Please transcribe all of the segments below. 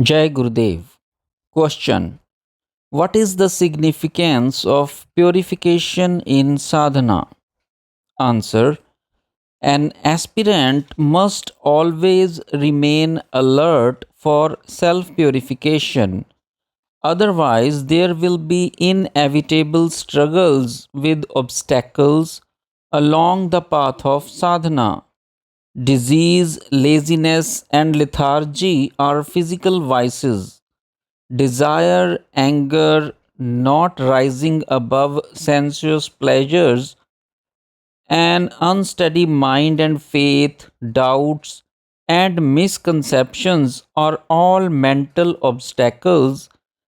Jai Gurudev. Question: what is the significance of purification in sadhana? Answer: an aspirant must always remain alert for self purification. Otherwise, there will be inevitable struggles with obstacles along the path of sadhana. Disease, laziness, and lethargy are physical vices. Desire, anger, not rising above sensuous pleasures, an unsteady mind and faith, doubts, and misconceptions are all mental obstacles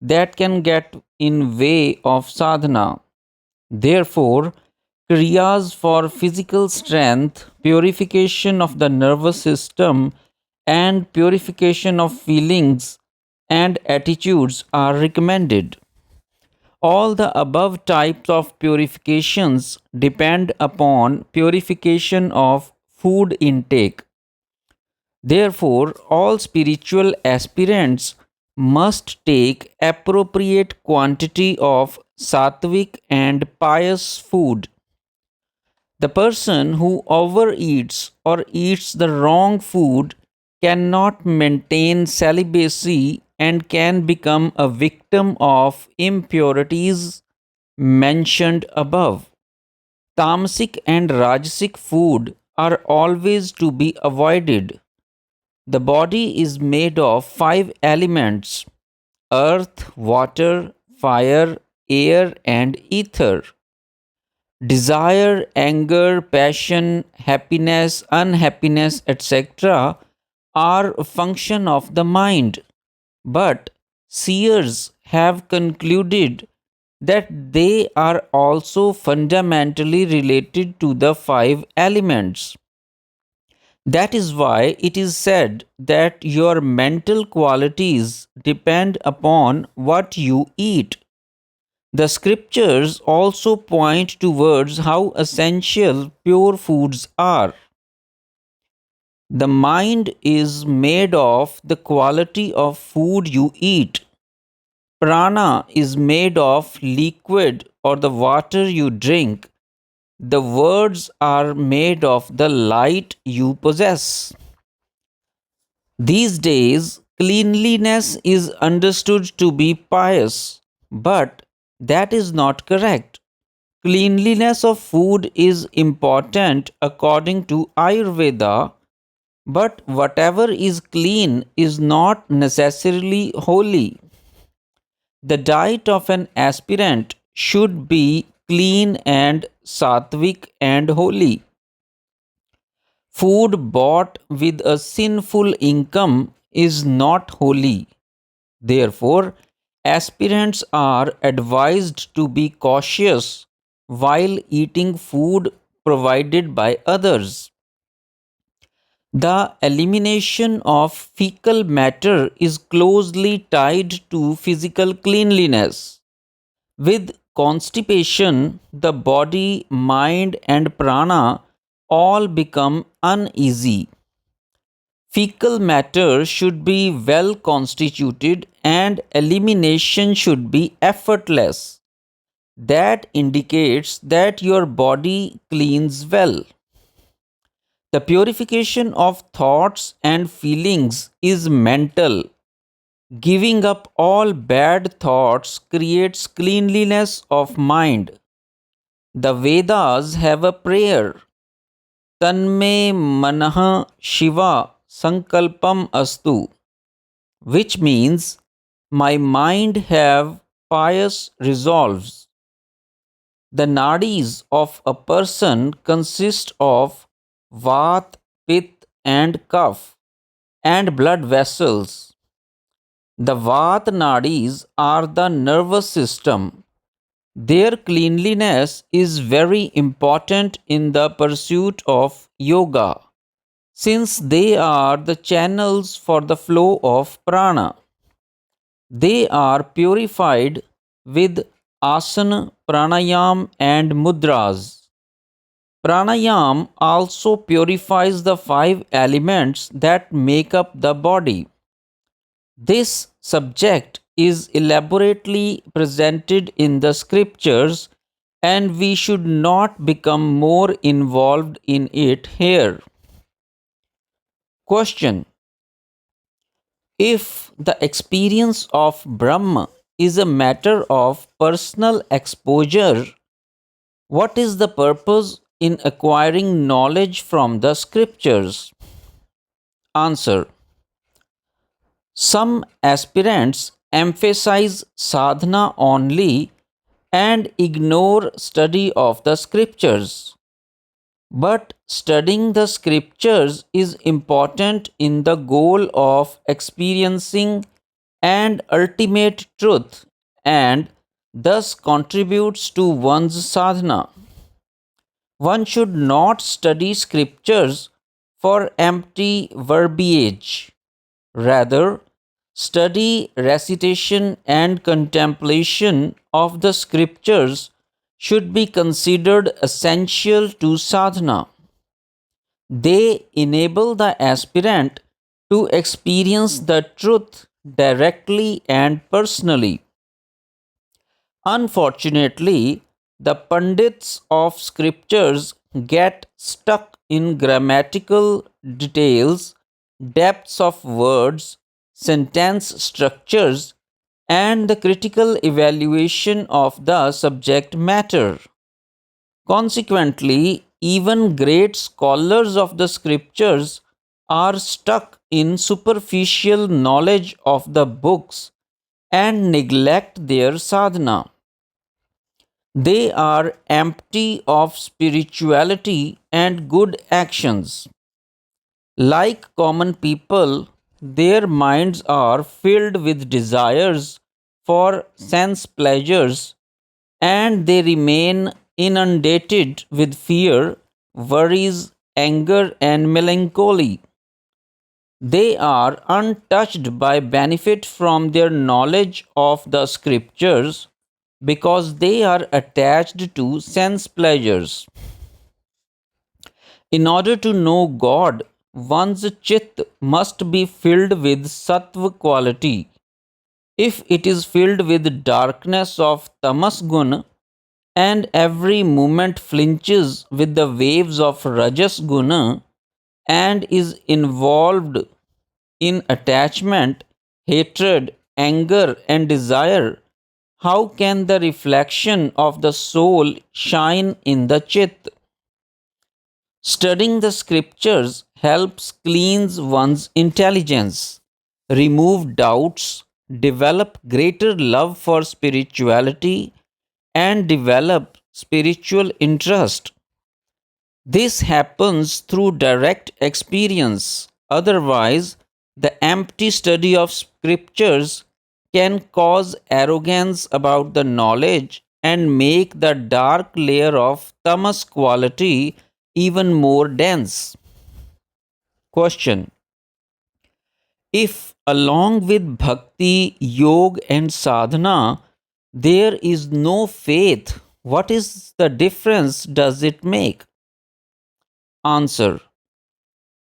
that can get in way of sadhana. Therefore, kriyas for physical strength, purification of the nervous system, and purification of feelings and attitudes are recommended. All the above types of purifications depend upon purification of food intake. Therefore, all spiritual aspirants must take appropriate quantity of sattvic and pious food. The person who overeats or eats the wrong food cannot maintain celibacy and can become a victim of impurities mentioned above. Tamasic and Rajasic food are always to be avoided. The body is made of five elements: earth, water, fire, air, and ether. Desire, anger, passion, happiness, unhappiness, etc., are a function of the mind. But seers have concluded that they are also fundamentally related to the five elements. That is why it is said that your mental qualities depend upon what you eat. The scriptures also point towards how essential pure foods are. The mind is made of the quality of food you eat. Prana is made of liquid or the water you drink. The words are made of the light you possess. These days, cleanliness is understood to be pious, but that is not correct. Cleanliness of food is important according to Ayurveda, but whatever is clean is not necessarily holy. The diet of an aspirant should be clean and sattvic and holy. Food bought with a sinful income is not holy. Therefore, aspirants are advised to be cautious while eating food provided by others. The elimination of fecal matter is closely tied to physical cleanliness. With constipation, the body, mind, and prana all become uneasy. Fecal matter should be well constituted and elimination should be effortless. That indicates that your body cleans well. The purification of thoughts and feelings is mental. Giving up all bad thoughts creates cleanliness of mind. The Vedas have a prayer: Tanme Manah Shiva Sankalpam Astu, which means my mind have pious resolves. The nadis of a person consist of vat, pit, and kaph, and blood vessels. The vat nadis are the nervous system. Their cleanliness is very important in the pursuit of yoga, since they are the channels for the flow of prana. They are purified with asana, pranayam, and mudras. Pranayam also purifies the five elements that make up the body. This subject is elaborately presented in the scriptures, and we should not become more involved in it here. Question: if the experience of Brahma is a matter of personal exposure, what is the purpose in acquiring knowledge from the scriptures? Answer: some aspirants emphasize sadhana only and ignore study of the scriptures. But studying the scriptures is important in the goal of experiencing and ultimate truth, and thus contributes to one's sadhana. One should not study scriptures for empty verbiage. Rather, study, recitation, and contemplation of the scriptures should be considered essential to sadhana. They enable the aspirant to experience the truth directly and personally. Unfortunately, the pundits of scriptures get stuck in grammatical details, depths of words, sentence structures, and the critical evaluation of the subject matter. Consequently, even great scholars of the scriptures are stuck in superficial knowledge of the books and neglect their sadhana. They are empty of spirituality and good actions. Like common people, their minds are filled with desires for sense pleasures, and they remain inundated with fear, worries, anger, and melancholy. They are untouched by benefit from their knowledge of the scriptures because they are attached to sense pleasures. In order to know God, one's chit must be filled with sattva quality. If it is filled with darkness of tamas guna and every moment flinches with the waves of rajas guna and is involved in attachment, hatred, anger, and desire, how can the reflection of the soul shine in the chit? Studying the scriptures helps cleanse one's intelligence, remove doubts, develop greater love for spirituality, and develop spiritual interest. This happens through direct experience. Otherwise, the empty study of scriptures can cause arrogance about the knowledge and make the dark layer of tamas quality even more dense. Question: if along with bhakti, yoga, and sadhana, there is no faith, what is the difference does it make? Answer: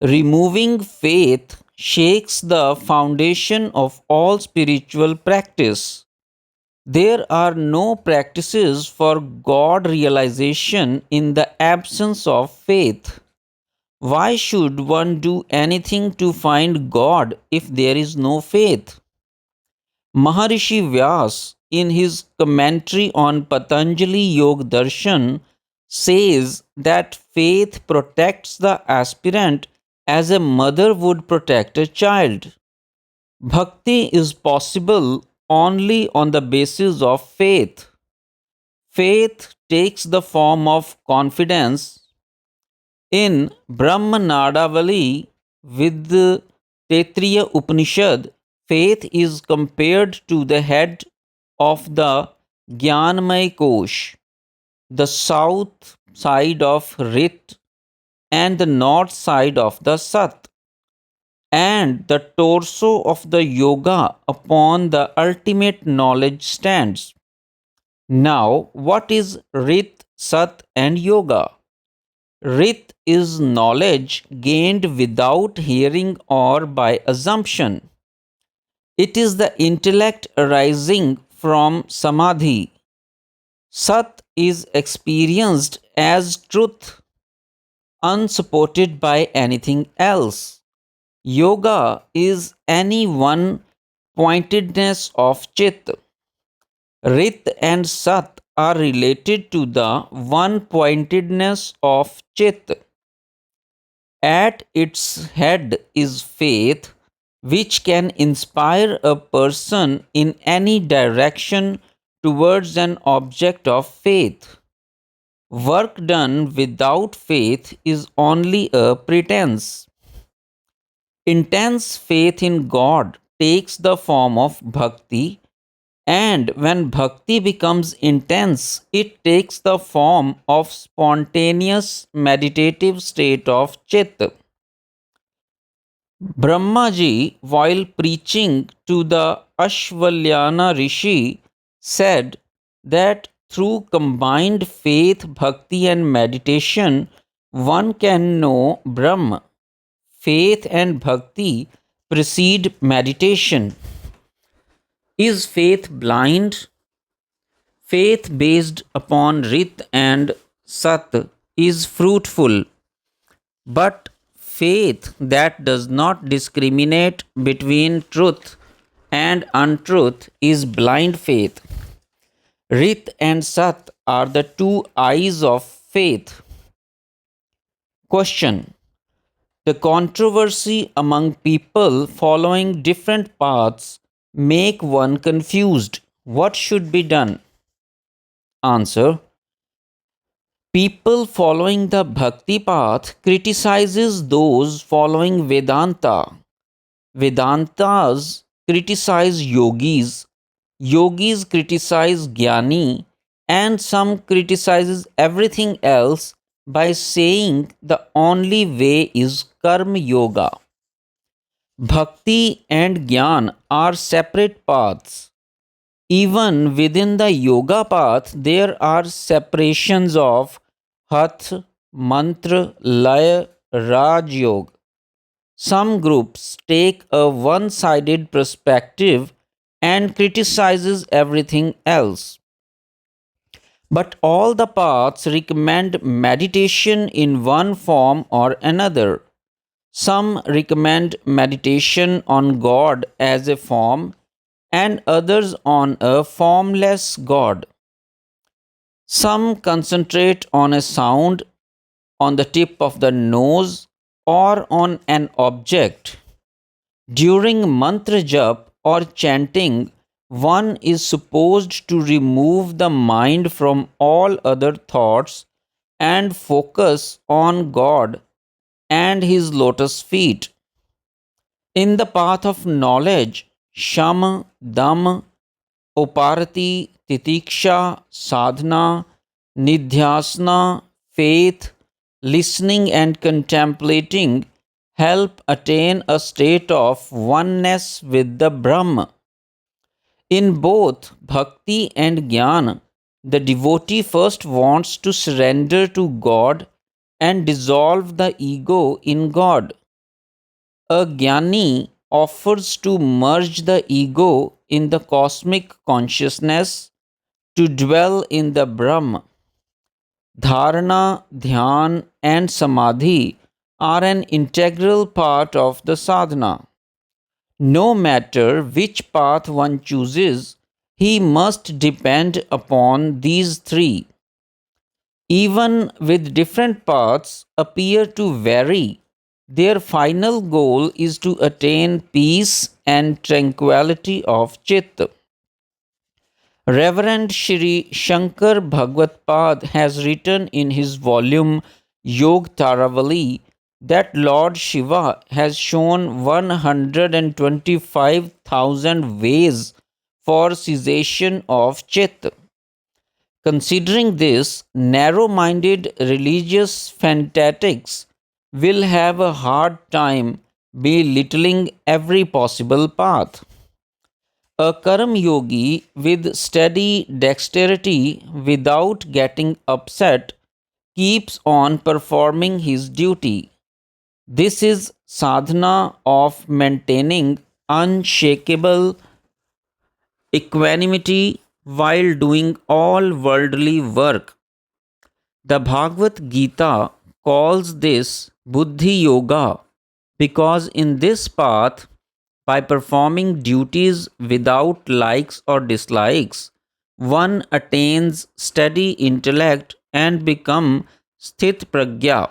removing faith shakes the foundation of all spiritual practice. There are no practices for God realization in the absence of faith. Why should one do anything to find God if there is no faith? Maharishi Vyas, in his commentary on Patanjali Yoga Darshan, says that faith protects the aspirant as a mother would protect a child. Bhakti is possible only on the basis of faith. Faith takes the form of confidence. In Brahmanadavali with the Taittiriya Upanishad, faith is compared to the head of the Gyanmay Kosh, the south side of Rit and the north side of the Sat, and the torso of the yoga upon the ultimate knowledge stands. Now, what is Rit, Sat, and Yoga? Rit is knowledge gained without hearing or by assumption. It is the intellect arising from samadhi. Sat is experienced as truth, unsupported by anything else. Yoga is any one pointedness of Chit. Rit and Sat are related to the one pointedness of Chit. At its head is faith, which can inspire a person in any direction towards an object of faith. Work done without faith is only a pretense. Intense faith in God takes the form of bhakti, and when bhakti becomes intense, it takes the form of spontaneous meditative state of chit. Brahmaji, while preaching to the Ashvalyana Rishi, said that through combined faith, bhakti, and meditation, one can know Brahma. Faith and bhakti precede meditation. Is faith blind? Faith based upon Rit and Sat is fruitful, but faith that does not discriminate between truth and untruth is blind faith. Rit and Sat are the two eyes of faith. Question: the controversy among people following different paths make one confused. What should be done? Answer: people following the bhakti path criticizes those following Vedanta. Vedantas criticize yogis. Yogis criticize jnani, and some criticizes everything else by saying the only way is karma yoga. Bhakti and Gyan are separate paths. Even within the yoga path, there are separations of Hath, Mantra, Laya, Raj Yoga. Some groups take a one-sided perspective and criticizes everything else. But all the paths recommend meditation in one form or another. Some recommend meditation on God as a form, and others on a formless God. Some concentrate on a sound on the tip of the nose or on an object. During mantra jap or chanting, one is supposed to remove the mind from all other thoughts and focus on God and His lotus feet. In the path of knowledge, Sham, Dam, Uparati, Titiksha, Sadhana, Nidhyasana, faith, listening, and contemplating help attain a state of oneness with the Brahma. In both bhakti and jnana, the devotee first wants to surrender to God and dissolve the ego in God. A jnani offers to merge the ego in the cosmic consciousness to dwell in the Brahma. Dharana, Dhyan, and Samadhi are an integral part of the sadhana. No matter which path one chooses, he must depend upon these three. Even with different paths appear to vary, their final goal is to attain peace and tranquility of Chitta. Reverend Shri Shankar Bhagwatpad has written in his volume Yog Taravali that Lord Shiva has shown 125,000 ways for cessation of Chit. Considering this, narrow minded religious fanatics will have a hard time belittling every possible path. A Karam Yogi with steady dexterity without getting upset keeps on performing his duty. This is sadhana of maintaining unshakable equanimity while doing all worldly work. The Bhagavad Gita calls this Buddhi Yoga because in this path, by performing duties without likes or dislikes, one attains steady intellect and become sthit pragya.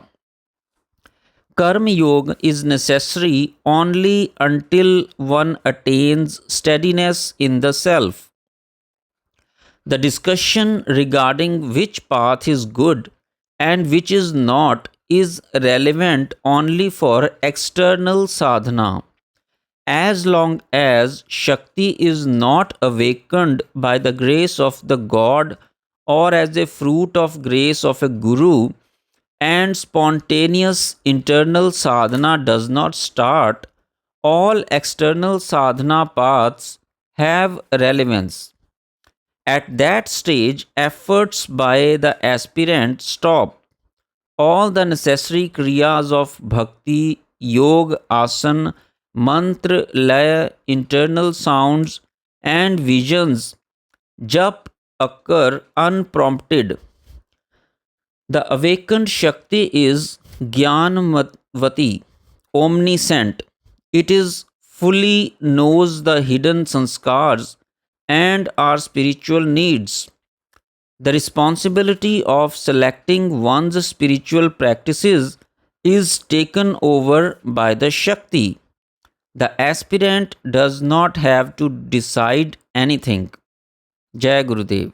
Karma yoga is necessary only until one attains steadiness in the self. The discussion regarding which path is good and which is not is relevant only for external sadhana. As long as Shakti is not awakened by the grace of the God or as a fruit of grace of a Guru, and spontaneous internal sadhana does not start, all external sadhana paths have relevance. At that stage, efforts by the aspirant stop. All the necessary kriyas of bhakti, yoga, asana, mantra, laya, internal sounds, and visions, jap, occur unprompted. The awakened Shakti is Jnanvati, omniscient. It is fully knows the hidden sanskars and our spiritual needs. The responsibility of selecting one's spiritual practices is taken over by the Shakti. The aspirant does not have to decide anything. Jai Gurudev.